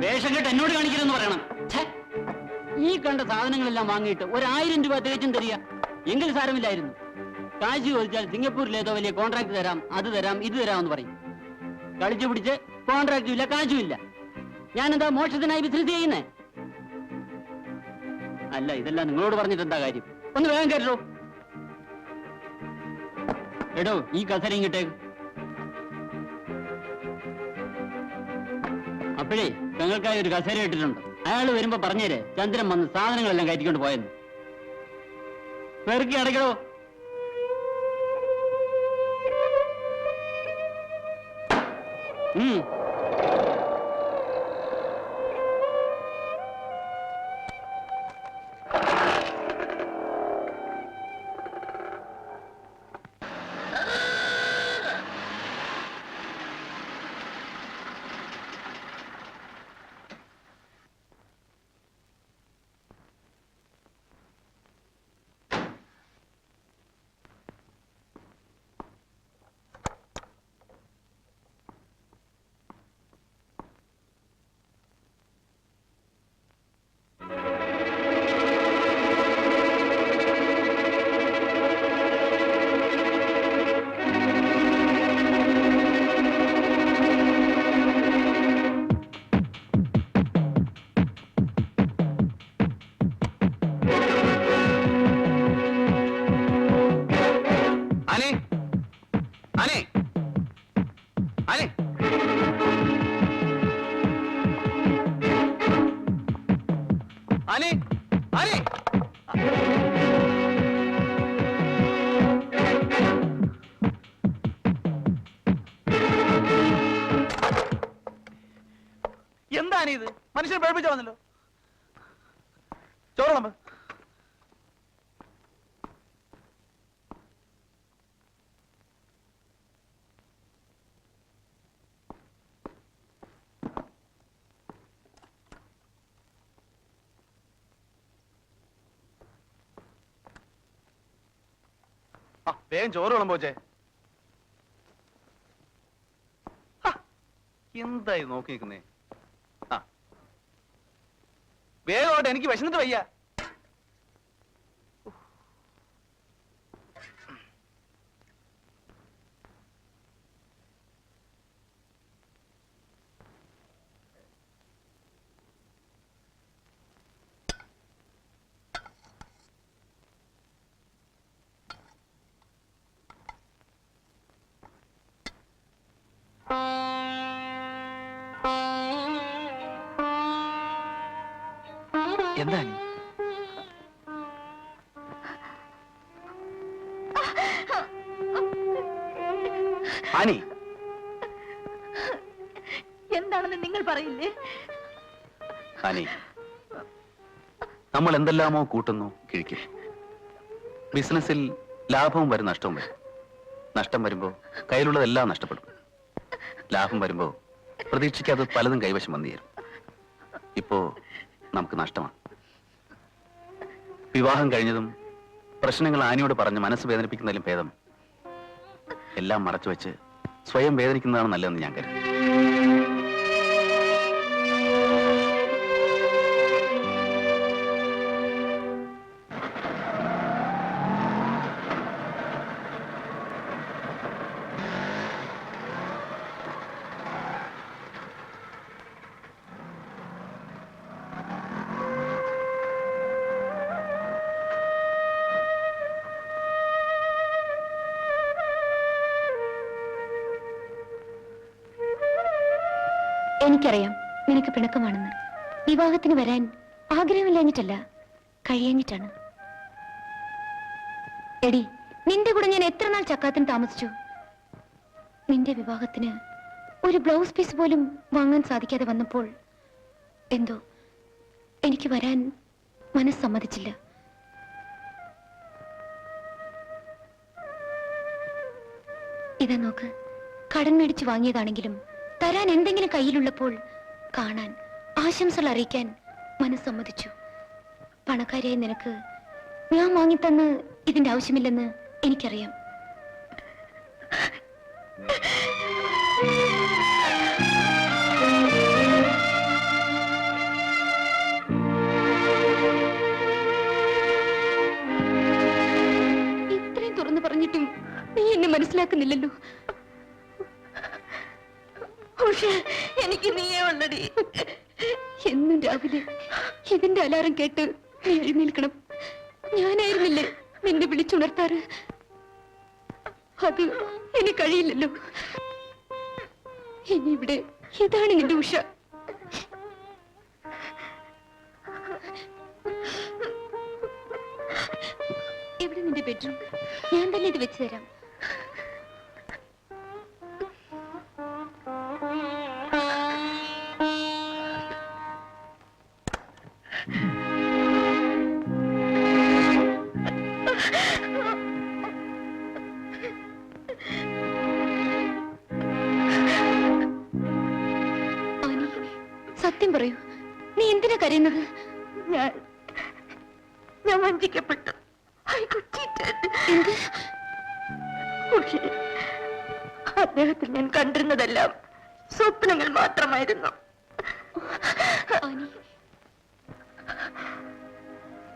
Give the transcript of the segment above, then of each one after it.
വേഷം കെട്ട് എന്നോട് കാണിക്കരുതെന്ന് പറയണം. ഈ കണ്ട സാധനങ്ങളെല്ലാം വാങ്ങിയിട്ട് 1000 രൂപ തികച്ചും തരിക എങ്കിൽ സാരമില്ലായിരുന്നു. കാശ് ചോദിച്ചാൽ സിംഗപ്പൂരിലേതോ വലിയ കോൺട്രാക്ട് തരാം, അത് തരാം, ഇത് തരാമെന്ന് പറയും. കളിച്ചു പിടിച്ച് കോൺട്രാക്റ്റും ഇല്ല, കാശും ഇല്ല. ഞാനെന്താ മോക്ഷത്തിനായി ബിസിനസ് ചെയ്യുന്നേ? അല്ല, ഇതെല്ലാം നിങ്ങളോട് പറഞ്ഞിട്ട് എന്താ കാര്യം? ഒന്ന് വേഗം കേട്ടോ. എടോ, ഈ കസരയും കിട്ടേക്ക്. അപ്പോഴേ ഞങ്ങൾക്കായി ഒരു കസേര ഇട്ടിട്ടുണ്ട്. അയാൾ വരുമ്പോ പറഞ്ഞേരെ ചന്ദ്രൻ വന്ന് സാധനങ്ങളെല്ലാം കയറ്റിക്കൊണ്ട് പോയെന്ന്. പെറുക്കി അടയ്ക്കടോ. എന്താണിത്? മനുഷ്യനെ പേടിപ്പിച്ച വന്നല്ലോ. ചോറ വേഗം ചോറ് വിളമ്പോച്ചേ. എന്തായി നോക്കി നിൽക്കുന്നേ? വേഗോട്ടെ, എനിക്ക് വിശന്നിട്ട് വയ്യ. എന്താ ആനി? എന്താണെന്ന് നിങ്ങൾ പറയില്ലേ? ആനി, നമ്മൾ എന്തെല്ലാമോ കൂട്ടുന്നു, കിഴിക്കും. ബിസിനസ്സിൽ ലാഭവും വരും, നഷ്ടവും വരും. നഷ്ടം വരുമ്പോ കയ്യിലുള്ളതെല്ലാം നഷ്ടപ്പെടും. ലാഭം വരുമ്പോ പ്രതീക്ഷിക്കാതെ പലതും കൈവശം വന്നു ചേരും. ഇപ്പോ നമുക്ക് നഷ്ടമാണ്. വിവാഹം കഴിഞ്ഞതും പ്രശ്നങ്ങൾ ആനിയോട് പറഞ്ഞ് മനസ്സ് വേദനിപ്പിക്കുന്നതിലും ഭേദം എല്ലാം മറച്ചു വെച്ച് സ്വയം വേദനിക്കുന്നതാണ് നല്ലതെന്ന് ഞാൻ കരുതി. എനിക്കറിയാം നിനക്ക് പിണക്കമാണെന്ന്. വിവാഹത്തിന് വരാൻ ആഗ്രഹമില്ലാഞ്ഞിട്ടല്ല, കഴിയാഞ്ഞിട്ടാണ്. എടി, നിന്റെ കൂടെ ഞാൻ എത്ര നാൾ ചക്കാത്തിന് താമസിച്ചു. നിന്റെ വിവാഹത്തിന് ഒരു ബ്ലൗസ് പീസ് പോലും വാങ്ങാൻ സാധിക്കാതെ വന്നപ്പോൾ എന്തോ എനിക്ക് വരാൻ മനസ്സ് സമ്മതിച്ചില്ല. ഇതാ നോക്ക്, കടം മേടിച്ചു വാങ്ങിയതാണെങ്കിലും തരാൻ എന്തെങ്കിലും കയ്യിലുള്ളപ്പോൾ കാണാൻ, ആശംസകൾ അറിയിക്കാൻ മനസ്സ് സമ്മതിച്ചു. പണക്കാരിയായ നിനക്ക് ഞാൻ വാങ്ങിത്തന്ന് ഇതിന്റെ ആവശ്യമില്ലെന്ന് എനിക്കറിയാം. മനസ്സിലാക്കുന്നില്ലല്ലോ. എനിക്ക് നീയേ ഉള്ളടി. എന്നും രാവിലെ ഇതിന്റെ അലാറം കേട്ട് നീ എഴുന്നേൽക്കണം. ഞാനായിരുന്നില്ലേ നിന്നെ വിളിച്ചുണർത്താറ്? അത് ഇനി കഴിയില്ലല്ലോ. ഇനി ഇവിടെ ഇതാണ് നിന്റെ ഉഷ. എവിടെ നിന്റെ ബെഡ്റൂം? ഞാൻ തന്നെ ഇത് വെച്ച് തരാം. ആനി, സത്യം പറയൂ, നീ എന്തിനാ കരയുന്നത്? ഞാൻ വഞ്ചിക്കപ്പെട്ടു. എന്ത്? അദ്ദേഹത്തിൽ ഞാൻ കണ്ടിരുന്നതെല്ലാം സ്വപ്നങ്ങൾ മാത്രമായിരുന്നു. ആനി,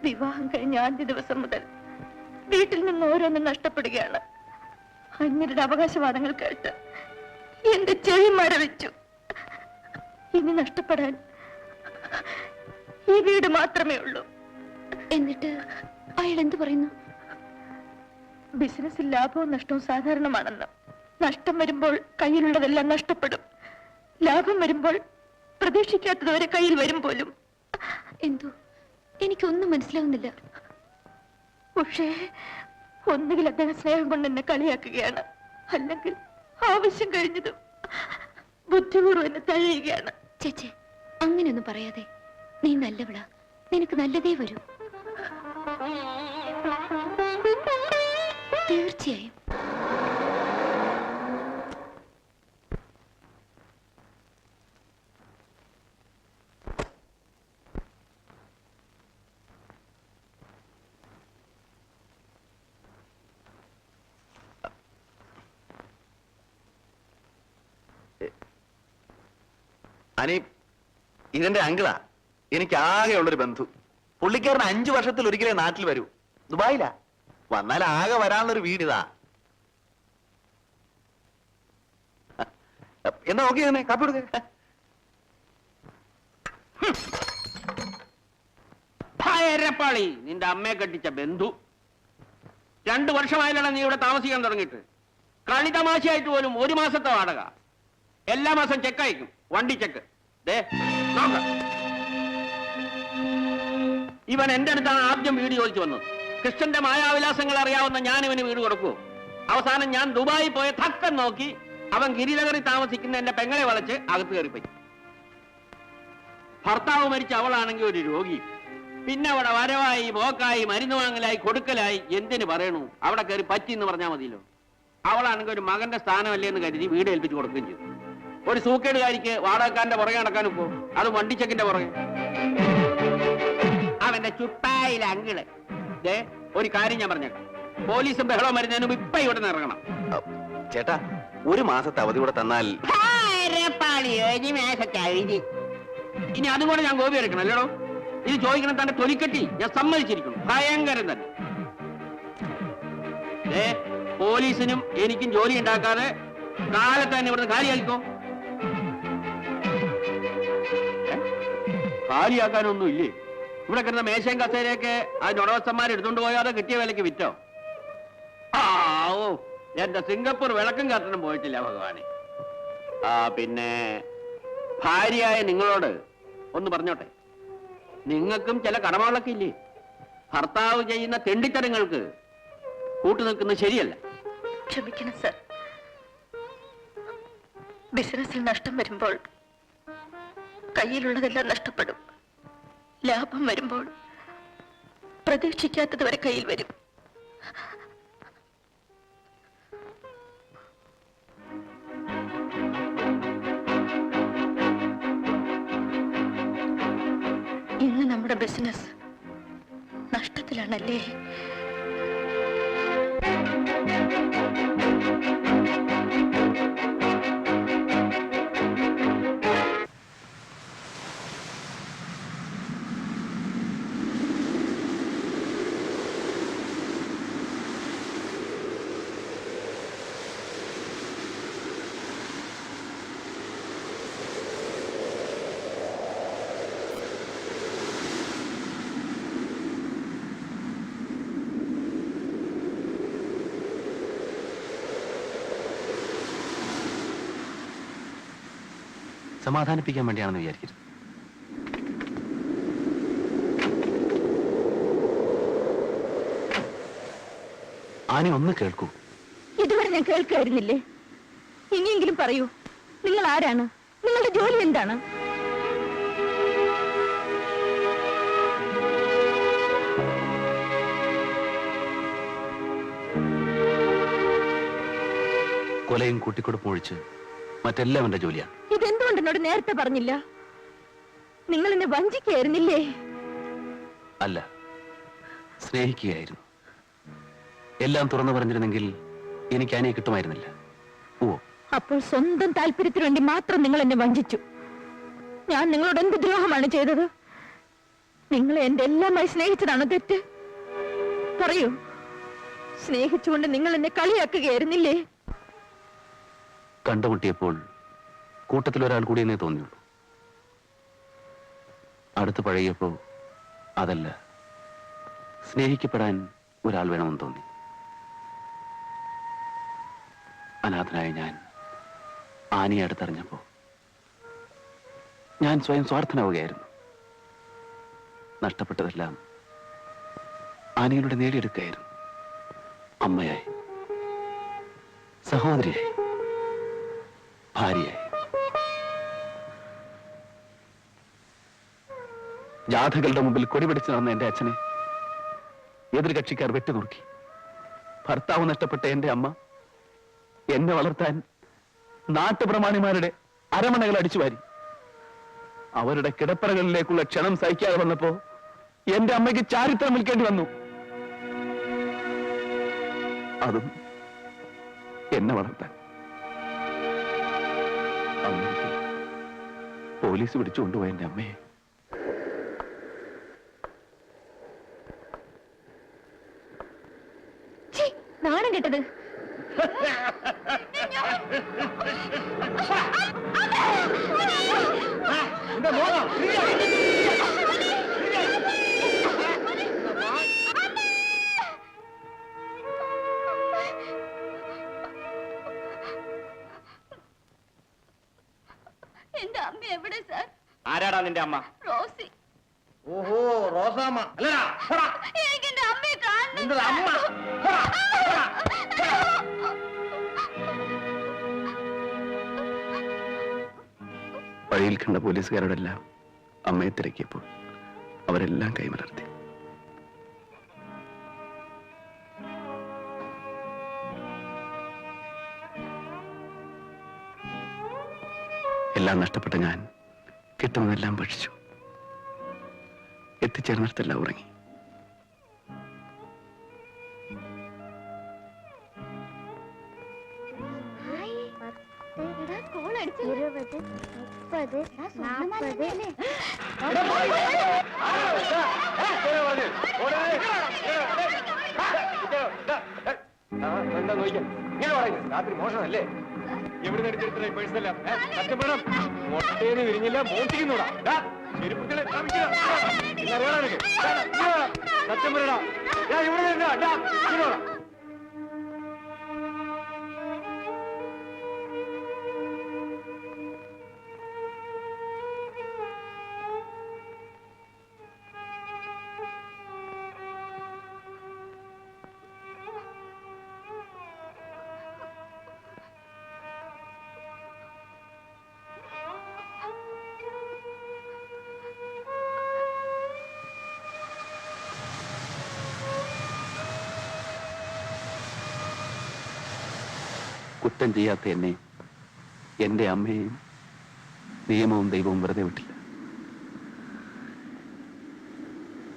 വിവാഹം കഴിഞ്ഞ ആദ്യ ദിവസം മുതൽ വീട്ടിൽ നിന്ന് ഓരോന്നും നഷ്ടപ്പെടുകയാണ്. അന്യരുടെ അവകാശവാദങ്ങൾ കേട്ട് എന്റെ ചെവി മരവിച്ചു. ഇനി നഷ്ടപ്പെടാൻ ഈ വീട് മാത്രമേ ഉള്ളൂ. എന്നിട്ട് അയാൾ എന്ത് പറയുന്നു? ബിസിനസ്സിൽ ലാഭവും നഷ്ടവും സാധാരണമാണെന്ന്. നഷ്ടം വരുമ്പോൾ കയ്യിലുള്ളതെല്ലാം നഷ്ടപ്പെടും. ലാഭം വരുമ്പോൾ പ്രതീക്ഷിക്കാത്തതുവരെ കയ്യിൽ വരും പോലും. എന്തോ എനിക്കൊന്നും മനസ്സിലാവുന്നില്ല. പക്ഷേ ഒന്നുകിൽ അദ്ദേഹം സ്നേഹം കൊണ്ട് എന്നെ കളിയാക്കുകയാണ്, അല്ലെങ്കിൽ ആവശ്യം കഴിഞ്ഞതും ബുദ്ധിപൂർവ്വം എന്നെ തഴയുകയാണ്. ചേച്ചേ, അങ്ങനെയൊന്നും പറയാതെ. നീ നല്ലവളാ, നിനക്ക് നല്ലതേ വരൂ. തീർച്ചയായും. അനി, ഇതെന്റെ അങ്കിളാ. എനിക്ക് ആകെയുള്ളൊരു ബന്ധു. പുള്ളിക്കാരൻ 5 വർഷത്തിൽ ഒരിക്കലേ നാട്ടിൽ വരൂ. ദുബായിലാ. വന്നാൽ ആകെ വരാനുള്ളൊരു വീടിതാ. എന്നാ ഓക്കെ തന്നെ, കാപ്പി കൊടുക്ക. ഭയരപ്പാളി, നിന്റെ അമ്മയെ കെട്ടിച്ച ബന്ധു. 2 വർഷമായാലാണ് നീ ഇവിടെ താമസിക്കാൻ തുടങ്ങിയിട്ട്. കളി തമാശയായിട്ട് പോലും 1 മാസത്തെ വാടക. എല്ലാ മാസം ചെക്ക് അയക്കും, വണ്ടി ചെക്ക്. ദേ നോക്ക, ഇവൻ എന്റെ അടുത്താണ് ആദ്യം വീട് ചോദിച്ചു വന്നത്. കൃഷ്ണന്റെ മായാവിലാസങ്ങൾ അറിയാവുന്ന ഞാൻ ഇവന് വീട് കൊടുക്കൂ. അവസാനം ഞാൻ ദുബായി പോയ തക്കം നോക്കി അവൻ ഗിരിനഗറിൽ താമസിക്കുന്ന എന്റെ പെങ്ങളെ വളച്ച് അകത്ത് കയറിപ്പോയി. ഭർത്താവ് മരിച്ച അവളാണെങ്കിൽ ഒരു രോഗി. പിന്നെ അവിടെ വരവായി, പോക്കായി, മരുന്ന് വാങ്ങലായി, കൊടുക്കലായി, എന്തിനു പറയണു. അവിടെ കയറി പറ്റി എന്ന് പറഞ്ഞാൽ മതിയല്ലോ. അവളാണെങ്കിൽ ഒരു മകന്റെ സ്ഥാനമല്ലേ എന്ന് കരുതി വീട് ഏൽപ്പിച്ചു കൊടുക്കുകയും ചെയ്തു. ഒരു സൂക്കേടുകാരിക്ക് വാടകക്കാരന്റെ പുറകെ നടക്കാനും പോ, അത് വണ്ടിച്ചെക്കിന്റെ പുറകെ. അവന്റെ ചുട്ടായില അങ്കിള്. ഒരു കാര്യം ഞാൻ പറഞ്ഞേക്കാം, പോലീസും ബഹളം വരുന്നതിനും ഇപ്പൊ ഇവിടെ നിന്ന് ഇറങ്ങണം. ചേട്ടാ, 1 മാസത്തെ അവധി കൂടെ തന്നാൽ. ഇനി അതുകൂടെ ഞാൻ ഗോപി എടുക്കണം അല്ലേടോ? ഇത് ചോദിക്കണം തന്റെ തൊലിക്കെട്ടി ഞാൻ സമ്മതിച്ചിരിക്കണം. ഭയങ്കരം തന്നെ. പോലീസിനും എനിക്കും ജോലി ഉണ്ടാക്കാതെ കാലത്ത് തന്നെ ഇവിടുന്ന് കാര്യമായിക്കോ. കാര്യമാക്കാനൊന്നും ഇല്ലേ? ഇവിടെ കിടന്ന മേശയും കസേരയൊക്കെ അതിന്റെ ഉടമസ്ഥന്മാർ എടുത്തോണ്ട് പോയോ അതോ കിട്ടിയ വിലക്ക് വിറ്റോ? ഓ, എന്റെ സിംഗപ്പൂർ വിളക്കും കത്തനും പോയിട്ടില്ല ഭഗവാനെ. പിന്നെ ഭാര്യയായ നിങ്ങളോട് ഒന്ന് പറഞ്ഞോട്ടെ, നിങ്ങൾക്കും ചില കടമകളൊക്കെ ഇല്ലേ? ഭർത്താവ് ചെയ്യുന്ന തെണ്ടിത്തരങ്ങൾക്ക് കൂട്ടുനിൽക്കുന്നത് ശരിയല്ല. ക്ഷമിക്കണം സർ. ബിസിനസ്സിൽ നഷ്ടം വരുമ്പോൾ കയ്യിലുള്ളതെല്ലാം നഷ്ടപ്പെടും. ലാഭം വരുമ്പോൾ പ്രതീക്ഷിക്കാത്തത് വരെ കയ്യിൽ വരും. ഇന്ന് നമ്മുടെ ബിസിനസ് നഷ്ടത്തിലാണല്ലേ? സമാധാനിപ്പിക്കാൻ വേണ്ടിയാണെന്ന് വിചാരിക്കരുത്. ആനി ഒന്ന് കേൾക്കൂ. ഇതുവരെ ഞാൻ കേൾക്കായിരുന്നില്ലേ? ഇനിയെങ്കിലും പറയൂ, നിങ്ങൾ ആരാണ്? നിങ്ങളുടെ ജോലി എന്താണ്? കൊലയും കൂട്ടിക്കൊടുപ്പും ഒഴിച്ച് മറ്റെല്ലാം എന്റെ ജോലിയാണ്. ഇതെന്തുകൊണ്ട് എന്നോട് നേരത്തെ പറഞ്ഞില്ല? നിങ്ങൾ എന്നെ വഞ്ചിക്കായിരുന്നില്ലേ? അല്ല, സ്നേഹിക്കുകയായിരുന്നു. എല്ലാം തുറന്നു പറഞ്ഞിരുന്നെങ്കിൽ എനിക്ക് ആനയെ കിട്ടുമായിരുന്നില്ല. ഓ, അപ്പോൾ സ്വന്തം താല്പര്യത്തിന് വേണ്ടി മാത്രം നിങ്ങൾ എന്നെ വഞ്ചിച്ചു. ഞാൻ നിങ്ങളോട് എന്ത് ദ്രോഹമാണ് ചെയ്തത്? നിങ്ങളെ എന്റെ എല്ലാമായി സ്നേഹിച്ചതാണോ തെറ്റ്? പറയൂ, സ്നേഹിച്ചുകൊണ്ട് നിങ്ങൾ എന്നെ കളിയാക്കുകയായിരുന്നില്ലേ? കണ്ടുമുട്ടിയപ്പോൾ കൂട്ടത്തിൽ ഒരാൾ കൂടി എന്നേ തോന്നിയുള്ളൂ. അടുത്ത് പഴകിയപ്പോ അതല്ല, സ്നേഹിക്കപ്പെടാൻ ഒരാൾ വേണമെന്ന് തോന്നി. അനാഥനായ ഞാൻ ആനയെ അടുത്തറിഞ്ഞപ്പോ ഞാൻ സ്വയം സ്വാർത്ഥനാവുകയായിരുന്നു. നഷ്ടപ്പെട്ടതെല്ലാം ആനയിലൂടെ നേടിയെടുക്കുകയായിരുന്നു. അമ്മയായി, സഹോദരിയായി, ഭാര്യയായി. ജാഥകളുടെ മുമ്പിൽ കൊടിപിടിച്ച് നടന്ന എന്റെ അച്ഛനെ എതിർ കക്ഷിക്കാർ വെട്ടിനുറുക്കി. ഭർത്താവ് നഷ്ടപ്പെട്ട എന്റെ അമ്മ എന്നെ വളർത്താൻ നാട്ടുപ്രമാണിമാരുടെ അരമണകൾ അടിച്ചുവാരി. അവരുടെ കിടപ്പറകളിലേക്കുള്ള ക്ഷണം സഹിക്കാതെ വന്നപ്പോ എന്റെ അമ്മയ്ക്ക് ചാരിത്രം വിൽക്കേണ്ടി വന്നു. അതും എന്നെ വളർത്താൻ. അമ്മയ്ക്ക് പോലീസ് പിടിച്ചുകൊണ്ടുപോയ എന്റെ അമ്മയെ നാണം കെട്ടത്. എന്റെ അമ്മ എവിടെ സാർ? ആരാടാ നിന്റെ അമ്മ? റോസി. ഓഹോ, റോസാമ്മ അല്ലടാ. എനിക്ക് എന്റെ അമ്മയെ കാണണം. നിന്റെ അമ്മ വഴിയിൽ കണ്ട പോലീസുകാരോടെല്ലാം അമ്മയെ തിരക്കിയപ്പോൾ അവരെല്ലാം കൈമലർത്തി. എല്ലാം നഷ്ടപ്പെട്ട ഞാൻ കിട്ടുന്നതെല്ലാം ഭക്ഷിച്ചു. എത്തിച്ചേർന്നിടത്തെല്ലാം ഉറങ്ങി. രാത്രി മോഷണല്ലേ? എവിടെ നേടിച്ചെടുത്തില്ല പേഴ്സെല്ലാം? സത്യം പറയണം, മൊട്ടേന്ന് വിരിഞ്ഞില്ല, മോട്ടിക്കുന്നൂടാ. ചെരുപ്പത്തിലെ സത്യം പറയടാ. ഇവിടെ കുറ്റം ചെയ്യാത്ത എന്നെ, എന്റെ അമ്മയെയും നിയമവും ദൈവവും വെറുതെ വിട്ടില്ല.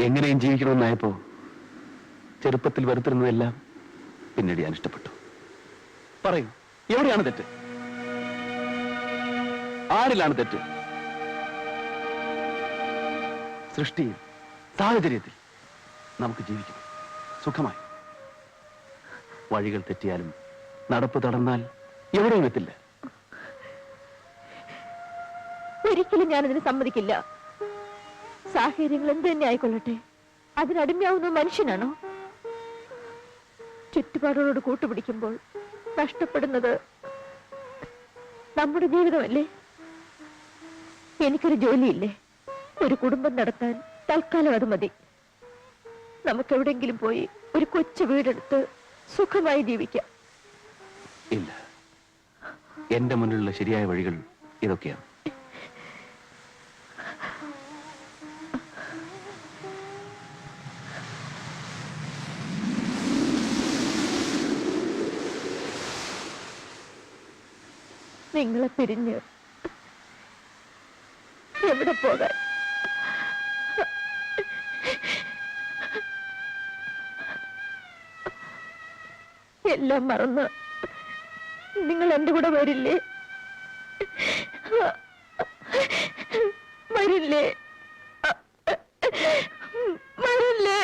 എങ്ങനെയും ജീവിക്കണമെന്നായപ്പോ ചെറുപ്പത്തിൽ വെറുത്തിരുന്നതെല്ലാം പിന്നീട് ഞാൻ ഇഷ്ടപ്പെട്ടു. പറയൂ, എവിടെയാണ് തെറ്റ്? ആരിലാണ് തെറ്റ്? സൃഷ്ടിയിൽ, സാഹചര്യത്തിൽ നമുക്ക് ജീവിക്കണം സുഖമായി. വഴികൾ തെറ്റിയാലും നടപ്പ് തടന്നാൽ എവിടെയും എത്തില്ല. ഒരിക്കലും ഞാനതിന് സമ്മതിക്കില്ല. സാഹചര്യങ്ങൾ എന്ത് തന്നെ ആയിക്കൊള്ളട്ടെ, അതിനടിമയാവുന്ന മനുഷ്യനാണോ? ചുറ്റുപാടുകളോട് കൂട്ടുപിടിക്കുമ്പോൾ നഷ്ടപ്പെടുന്നത് നമ്മുടെ ജീവിതമല്ലേ? എനിക്കൊരു ജോലിയില്ലേ? ഒരു കുടുംബം നടത്താൻ തൽക്കാലം അത് മതി. നമുക്ക് എവിടെങ്കിലും പോയി ഒരു കൊച്ചു വീടെടുത്ത് സുഖമായി ജീവിക്കാം. ഇല്ല, എന്റെ മുന്നിലുള്ള ശരിയായ വഴികൾ ഇതൊക്കെയാണ്. നിങ്ങളെ പിരിഞ്ഞ് എവിടെ പോകാൻ? എല്ലാം മറന്ന് നിങ്ങൾ എന്റെ കൂടെ വരില്ലേ? വരില്ലേ? വരില്ലേ?